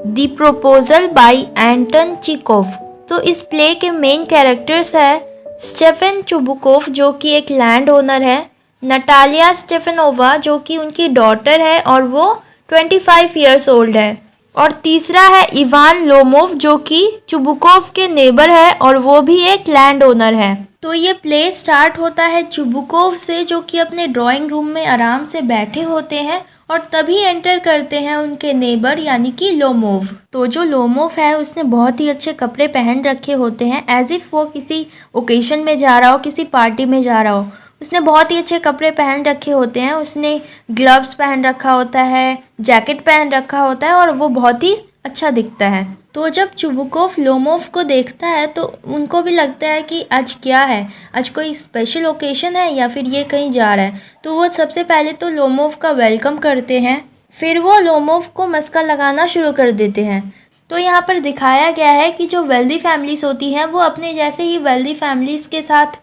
The proposal by Anton Chekhov. तो इस play के मेन कैरेक्टर्स है स्टेफन चुबुकोव जो कि एक लैंड ओनर है, नटालिया स्टेफनोवा जो कि उनकी डॉटर है और वो 25 ईयर्स ओल्ड है, और तीसरा है इवान लोमोव जो कि चुबुकोव के नेबर है और वो भी एक लैंड ओनर है। तो ये प्ले स्टार्ट होता है चुबुकोव से जो कि अपने ड्राइंग रूम में आराम से बैठे होते हैं और तभी एंटर करते हैं उनके नेबर यानी कि लोमोव। तो जो लोमोव है उसने बहुत ही अच्छे कपड़े पहन रखे होते हैं, एज इफ़ वो किसी ओकेशन में जा रहा हो, किसी पार्टी में जा रहा हो। उसने बहुत ही अच्छे कपड़े पहन रखे होते हैं, उसने ग्लव्स पहन रखा होता है, जैकेट पहन रखा होता है और वो बहुत ही अच्छा दिखता है। तो जब चुबुकोव लोमोव को देखता है तो उनको भी लगता है कि आज क्या है, आज कोई स्पेशल ओकेशन है या फिर ये कहीं जा रहा है। तो वो सबसे पहले तो लोमोव का वेलकम करते हैं, फिर वो लोमोव को मस्का लगाना शुरू कर देते हैं। तो यहाँ पर दिखाया गया है कि जो वेल्दी फैमिलीज़ होती हैं वो अपने जैसे ही वेल्दी फैमिलीज़ के साथ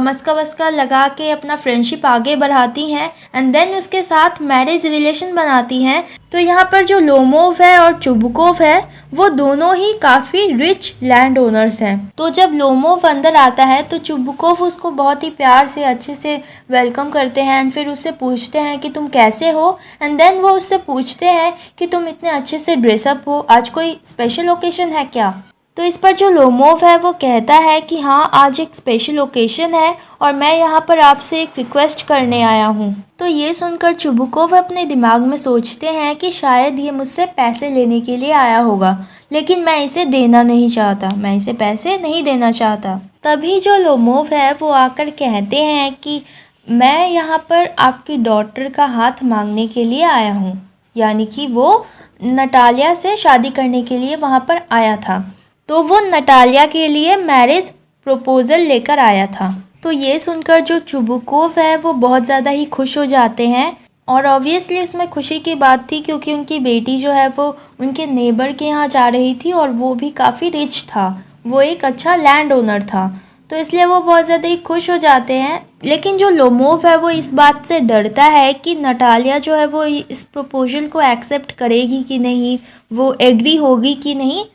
मस्का वस्का लगा के अपना फ्रेंडशिप आगे बढ़ाती हैं एंड देन उसके साथ मैरिज रिलेशन बनाती हैं। तो यहाँ पर जो लोमोव है और चुबुकोव है वो दोनों ही काफ़ी रिच लैंड ओनर्स हैं। तो जब लोमोव अंदर आता है तो चुबुकोव उसको बहुत ही प्यार से अच्छे से वेलकम करते हैं एंड फिर उससे पूछते हैं कि तुम कैसे हो, एंड देन वो उससे पूछते हैं कि तुम इतने अच्छे से ड्रेसअप हो, आज कोई स्पेशल ओकेशन है क्या। तो इस पर जो लोमोव है वो कहता है कि हाँ आज एक स्पेशल ओकेशन है और मैं यहाँ पर आपसे एक रिक्वेस्ट करने आया हूँ। तो ये सुनकर चुबुकोव अपने दिमाग में सोचते हैं कि शायद ये मुझसे पैसे लेने के लिए आया होगा, लेकिन मैं इसे देना नहीं चाहता, मैं इसे पैसे नहीं देना चाहता। तभी जो लोमोव है वो आकर कहते हैं कि मैं यहाँ पर आपकी डॉटर का हाथ मांगने के लिए आया हूँ, यानी कि वो नटालिया से शादी करने के लिए वहाँ पर आया था। तो वो नटालिया के लिए मैरिज प्रपोजल लेकर आया था। तो ये सुनकर जो चुबुकोव है वो बहुत ज़्यादा ही खुश हो जाते हैं, और ऑब्वियसली इसमें खुशी की बात थी क्योंकि उनकी बेटी जो है वो उनके नेबर के यहाँ जा रही थी और वो भी काफ़ी रिच था, वो एक अच्छा लैंड ओनर था, तो इसलिए वो बहुत ज़्यादा ही खुश हो जाते हैं। लेकिन जो लोमोव है वो इस बात से डरता है कि नटालिया जो है वो इस प्रपोजल को एक्सेप्ट करेगी कि नहीं, वो एग्री होगी कि नहीं।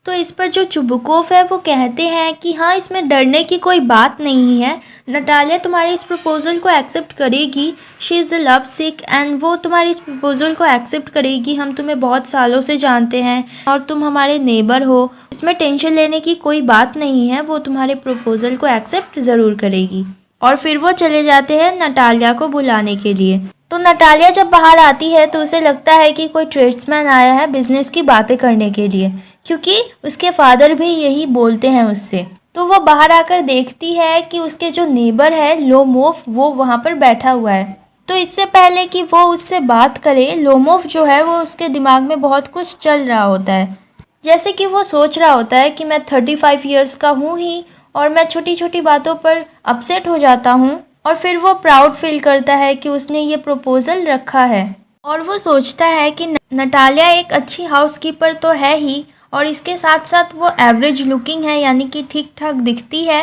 तो इस पर जो चुबुकोव है वो कहते हैं कि हाँ इसमें डरने की कोई बात नहीं है, नटालिया तुम्हारे इस प्रपोज़ल को एक्सेप्ट करेगी, she is a love sick and वो तुम्हारे इस प्रपोज़ल को एक्सेप्ट करेगी, हम तुम्हें बहुत सालों से जानते हैं और तुम हमारे नेबर हो, इसमें टेंशन लेने की कोई बात नहीं है, वो तुम्हारे प्रपोज़ल को एक्सेप्ट ज़रूर करेगी। और फिर वो चले जाते हैं नटालिया को बुलाने के लिए। तो नटालिया जब बाहर आती है तो उसे लगता है कि कोई ट्रेड्समैन आया है बिजनेस की बातें करने के लिए, क्योंकि उसके फादर भी यही बोलते हैं उससे। तो वो बाहर आकर देखती है कि उसके जो नेबर है लोमोव वो वहाँ पर बैठा हुआ है। तो इससे पहले कि वो उससे बात करे, लोमोव जो है वो उसके दिमाग में बहुत कुछ चल रहा होता है, जैसे कि वो सोच रहा होता है कि मैं 35 ईयर्स का हूँ ही और मैं छोटी छोटी बातों पर अपसेट हो जाता हूँ, और फिर वो प्राउड फील करता है कि उसने ये प्रपोज़ल रखा है, और वो सोचता है कि नटालिया एक अच्छी हाउसकीपर तो है ही और इसके साथ साथ वो एवरेज लुकिंग है, यानी कि ठीक ठाक दिखती है,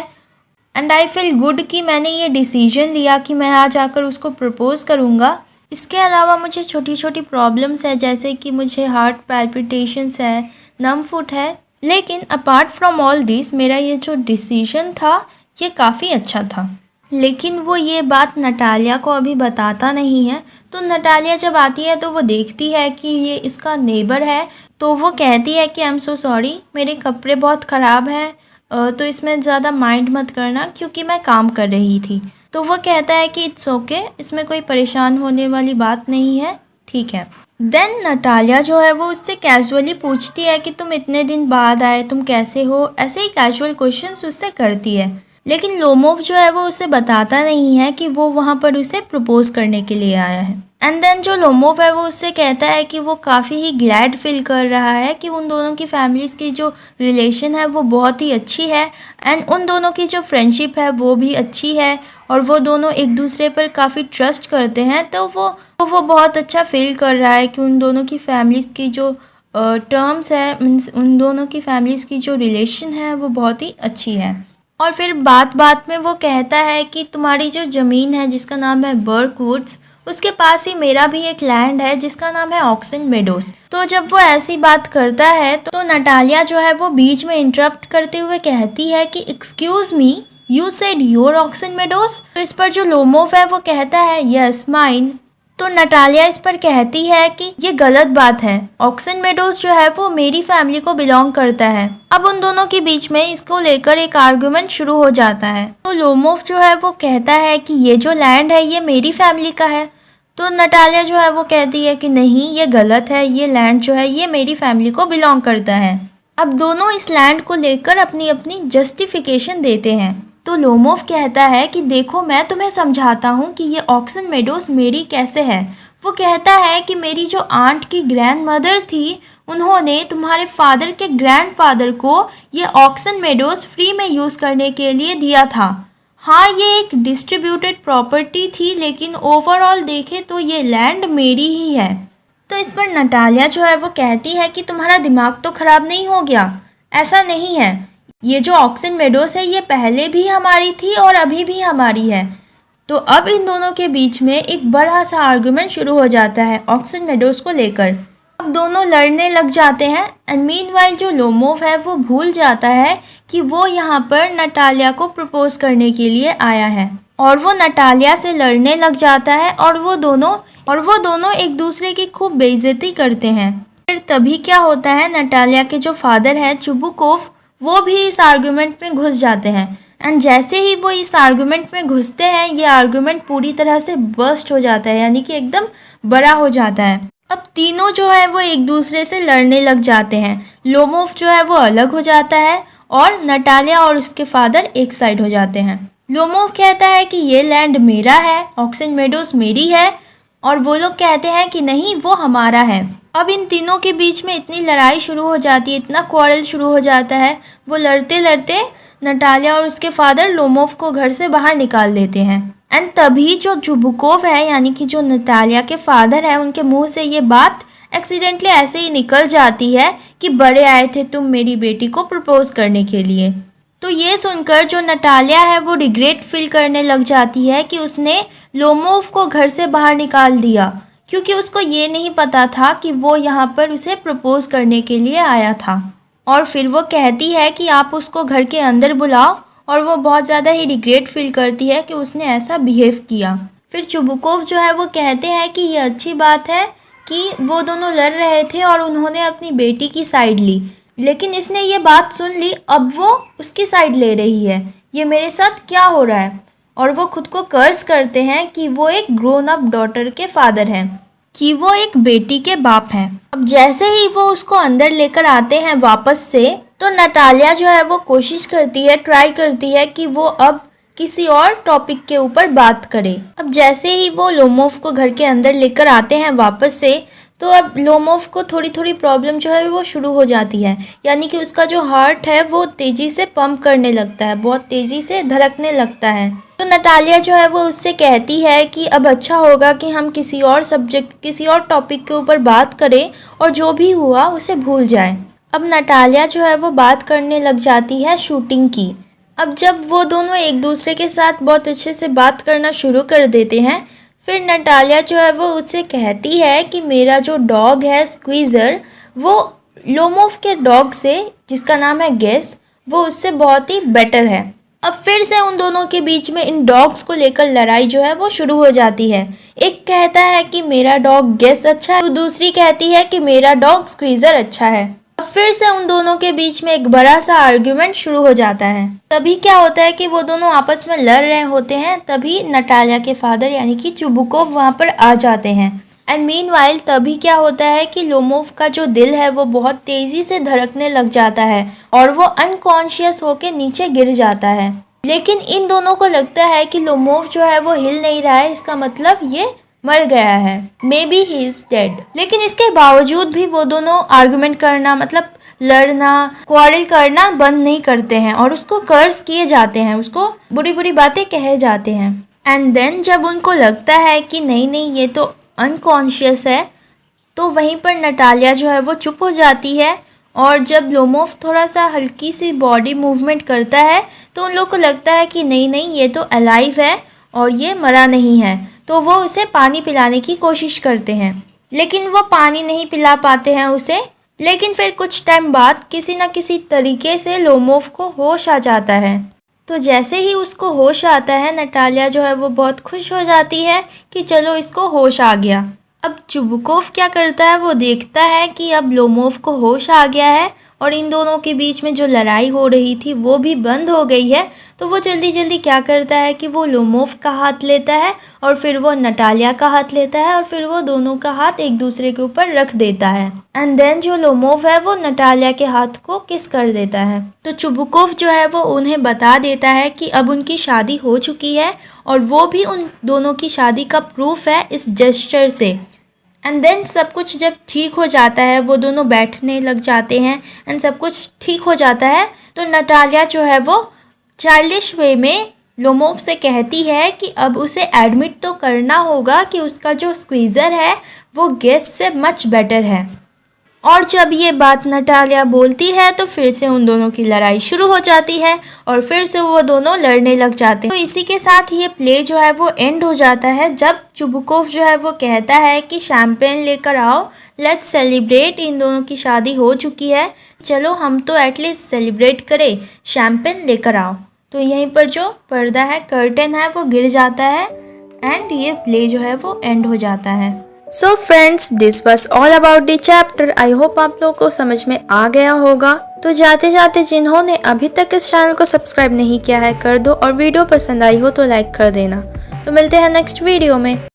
एंड आई फील गुड कि मैंने ये डिसीजन लिया कि मैं आज आकर उसको प्रपोज़ करूँगा। इसके अलावा मुझे छोटी छोटी प्रॉब्लम्स है, जैसे कि मुझे हार्ट पैल्पिटेशंस है, नम फुट है, लेकिन अपार्ट फ्रॉम ऑल दिस मेरा ये जो डिसीजन था ये काफ़ी अच्छा था। लेकिन वो ये बात नटालिया को अभी बताता नहीं है। तो नटालिया जब आती है तो वो देखती है कि ये इसका नेबर है, तो वो कहती है कि आई एम सो सॉरी, मेरे कपड़े बहुत ख़राब हैं, तो इसमें ज़्यादा माइंड मत करना क्योंकि मैं काम कर रही थी। तो वो कहता है कि इट्स ओके, इसमें कोई परेशान होने वाली बात नहीं है, ठीक है। देन नटालिया जो है वो उससे कैजुअली पूछती है कि तुम इतने दिन बाद आए, तुम कैसे हो, ऐसे ही कैजुअल क्वेश्चंस उससे करती है। लेकिन लोमोव जो है वो उसे बताता नहीं है कि वो वहाँ पर उसे प्रपोज करने के लिए आया है। एंड देन जो लोमोव है वो उससे कहता है कि वो काफ़ी ही ग्लैड फील कर रहा है कि उन दोनों की फैमिलीज़ की जो रिलेशन है वो बहुत ही अच्छी है, एंड उन दोनों की जो फ्रेंडशिप है वो भी अच्छी है, और वो दोनों एक दूसरे पर काफ़ी ट्रस्ट करते हैं। तो वो बहुत अच्छा फील कर रहा है कि उन दोनों की फैमिलीज़ की जो टर्म्स है, मीन्स उन दोनों की फैमिलीज़ की जो रिलेशन है वो बहुत ही अच्छी है। और फिर बात बात में वो कहता है कि तुम्हारी जो ज़मीन है जिसका नाम है बर्कवुड्स, उसके पास ही मेरा भी एक लैंड है जिसका नाम है ऑक्सन मेडोस। तो जब वो ऐसी बात करता है तो नटालिया जो है वो बीच में इंटरप्ट करते हुए कहती है कि excuse me, you said your Oxen Meadows. तो इस पर जो लोमोफ है वो कहता है यस माइन। तो नटालिया इस पर कहती है कि ये गलत बात है, ऑक्सन मेडोस जो है वो मेरी फैमिली को बिलोंग करता है। अब उन दोनों के बीच में इसको लेकर एक आर्गुमेंट शुरू हो जाता है। तो लोमोफ जो है वो कहता है कि ये जो लैंड है ये मेरी फैमिली का है। तो नटालिया जो है वो कहती है कि नहीं, ये गलत है, ये लैंड जो है ये मेरी फैमिली को बिलोंग करता है। अब दोनों इस लैंड को लेकर अपनी अपनी जस्टिफिकेशन देते हैं। तो लोमोफ कहता है कि देखो मैं तुम्हें समझाता हूँ कि ये ऑक्सन मेडोस मेरी कैसे है। वो कहता है कि मेरी जो आंट की ग्रैंड मदर थी उन्होंने तुम्हारे फादर के ग्रैंडफादर को ये ऑक्सन मेडोस फ्री में यूज़ करने के लिए दिया था। हाँ, ये एक डिस्ट्रीब्यूटेड प्रॉपर्टी थी लेकिन ओवरऑल देखें तो ये लैंड मेरी ही है। तो इस पर नटालिया जो है वो कहती है कि तुम्हारा दिमाग तो ख़राब नहीं हो गया, ऐसा नहीं है, ये जो ऑक्सन मेडोस है ये पहले भी हमारी थी और अभी भी हमारी है। तो अब इन दोनों के बीच में एक बड़ा सा आर्गुमेंट शुरू हो जाता है ऑक्सन मेडोस को लेकर। अब दोनों लड़ने लग जाते हैं एंड मीनवाइल जो लोमोफ है वो भूल जाता है कि वो यहाँ पर नटालिया को प्रपोज करने के लिए आया है और वो नटालिया से लड़ने लग जाता है और वो दोनों एक दूसरे की खूब बेइज्जती करते हैं। फिर तभी क्या होता है, नटालिया के जो फादर है चुबुकोव वो भी इस आर्गुमेंट में घुस जाते हैं एंड जैसे ही वो इस आर्गुमेंट में घुसते हैं ये आर्गुमेंट पूरी तरह से बर्स्ट हो जाता है, यानी कि एकदम बड़ा हो जाता है। अब तीनों जो है वो एक दूसरे से लड़ने लग जाते हैं। लोमोफ जो है वो अलग हो जाता है और नटालिया और उसके फादर एक साइड हो जाते हैं। लोमोफ कहता है कि ये लैंड मेरा है, ऑक्सन मेडोस मेरी है, और वो लोग कहते हैं कि नहीं वो हमारा है। अब इन तीनों के बीच में इतनी लड़ाई शुरू हो जाती है, इतना क्वारल शुरू हो जाता है। वो लड़ते लड़ते नटालिया और उसके फादर लोमोफ को घर से बाहर निकाल देते हैं एंड तभी जो चुबुकोव है यानी कि जो नटालिया के फादर हैं उनके मुंह से ये बात एक्सीडेंटली ऐसे ही निकल जाती है कि बड़े आए थे तुम मेरी बेटी को प्रपोज करने के लिए। तो ये सुनकर जो नटालिया है वो रिग्रेट फील करने लग जाती है कि उसने लोमोफ को घर से बाहर निकाल दिया, क्योंकि उसको ये नहीं पता था कि वो यहाँ पर उसे प्रपोज करने के लिए आया था। और फिर वो कहती है कि आप उसको घर के अंदर बुलाओ और वो बहुत ज़्यादा ही रिग्रेट फील करती है कि उसने ऐसा बिहेव किया। फिर चुबुकोव जो है वो कहते हैं कि ये अच्छी बात है कि वो दोनों लड़ रहे थे और उन्होंने अपनी बेटी की साइड ली, लेकिन इसने ये बात सुन ली, अब वो उसकी साइड ले रही है, ये मेरे साथ क्या हो रहा है। और वो खुद को कर्ज करते हैं कि वो एक ग्रोन अप डॉटर के फादर हैं, कि वो एक बेटी के बाप हैं। अब जैसे ही वो उसको अंदर लेकर आते हैं वापस से, तो नटालिया जो है वो कोशिश करती है, ट्राई करती है कि वो अब किसी और टॉपिक के ऊपर बात करे। अब जैसे ही वो लोमोफ को घर के अंदर लेकर आते हैं वापस से, तो अब लोमोफ को थोड़ी थोड़ी प्रॉब्लम जो है वो शुरू हो जाती है, यानी कि उसका जो हार्ट है वो तेज़ी से पंप करने लगता है, बहुत तेज़ी से धड़कने लगता है। तो नटालिया जो है वो उससे कहती है कि अब अच्छा होगा कि हम किसी और टॉपिक के ऊपर बात करें और जो भी हुआ उसे भूल जाएं। अब नटालिया जो है वो बात करने लग जाती है शूटिंग की। अब जब वो दोनों एक दूसरे के साथ बहुत अच्छे से बात करना शुरू कर देते हैं, फिर नटालिया जो है वो उससे कहती है कि मेरा जो डॉग है स्क्वीज़र, वो लोमोफ के डॉग से जिसका नाम है गेस, वो उससे बहुत ही बेटर है। अब फिर से उन दोनों के बीच में इन डॉग्स को लेकर लड़ाई जो है वो शुरू हो जाती है। एक कहता है कि मेरा डॉग गेस अच्छा है, तो दूसरी कहती है कि मेरा डॉग स्क्वीज़र अच्छा है। अब फिर से उन दोनों के बीच में एक बड़ा सा आर्ग्यूमेंट शुरू हो जाता है। तभी क्या होता है कि वो दोनों आपस में लड़ रहे होते हैं, तभी नटालिया के फादर यानी कि चुबुकोव वहाँ पर आ जाते हैं। एंड मीनवाइल तभी क्या होता है कि लोमोफ का जो दिल है वो बहुत तेज़ी से धड़कने लग जाता है और वो अनकॉन्शियस होके नीचे गिर जाता है। लेकिन इन दोनों को लगता है कि लोमोफ जो है वो हिल नहीं रहा है, इसका मतलब ये मर गया है, may be he is dead. लेकिन इसके बावजूद भी वो दोनों आर्गुमेंट करना, मतलब लड़ना, क्वारल करना बंद नहीं करते हैं और उसको कर्ज किए जाते हैं, उसको बुरी बुरी बातें कहे जाते हैं। एंड देन जब उनको लगता है कि नहीं ये तो अनकॉन्शियस है, तो वहीं पर नटालिया जो है वो चुप हो जाती है। और जब लोमोफ थोड़ा सा हल्की सी बॉडी मूवमेंट करता है तो उन लोग को लगता है कि नहीं ये तो अलाइव है और ये मरा नहीं है। तो वो उसे पानी पिलाने की कोशिश करते हैं, लेकिन वो पानी नहीं पिला पाते हैं उसे। लेकिन फिर कुछ टाइम बाद किसी न किसी तरीके से लोमोव को होश आ जाता है। तो जैसे ही उसको होश आता है, नटालिया जो है वो बहुत खुश हो जाती है कि चलो इसको होश आ गया। अब चुबुकोव क्या करता है, वो देखता है कि अब लोमोव को होश आ गया है और इन दोनों के बीच में जो लड़ाई हो रही थी वो भी बंद हो गई है। तो वो जल्दी जल्दी क्या करता है कि वो लोमोव का हाथ लेता है और फिर वो नटालिया का हाथ लेता है और फिर वो दोनों का हाथ एक दूसरे के ऊपर रख देता है। एंड देन जो लोमोव है वो नटालिया के हाथ को किस कर देता है। तो चुबुकोव जो है वो उन्हें बता देता है कि अब उनकी शादी हो चुकी है और वो भी उन दोनों की शादी का प्रूफ है इस जेस्चर से। एंड देन सब कुछ जब ठीक हो जाता है, वो दोनों बैठने लग जाते हैं एंड सब कुछ ठीक हो जाता है। तो नटालिया जो है वो चाइल्डिश वे में लोमोव से कहती है कि अब उसे एडमिट तो करना होगा कि उसका जो स्क्वीज़र है वो गैस से मच बेटर है। और जब ये बात नटालिया बोलती है तो फिर से उन दोनों की लड़ाई शुरू हो जाती है और फिर से वो दोनों लड़ने लग जाते हैं। तो इसी के साथ ये प्ले जो है वो एंड हो जाता है, जब चुबुकोव जो है वो कहता है कि शैम्पेन लेकर आओ, लेट्स सेलिब्रेट, इन दोनों की शादी हो चुकी है, चलो हम तो एटलीस्ट सेलिब्रेट करें, शैम्पेन लेकर आओ। तो यहीं पर जो पर्दा है, कर्टन है, वो गिर जाता है एंड ये प्ले जो है वो एंड हो जाता है। So friends, this was all about the chapter. I hope आप लोगों को समझ में आ गया होगा। तो जाते जाते जिन्होंने अभी तक इस चैनल को सब्सक्राइब नहीं किया है कर दो, और वीडियो पसंद आई हो तो लाइक कर देना। तो मिलते हैं नेक्स्ट वीडियो में।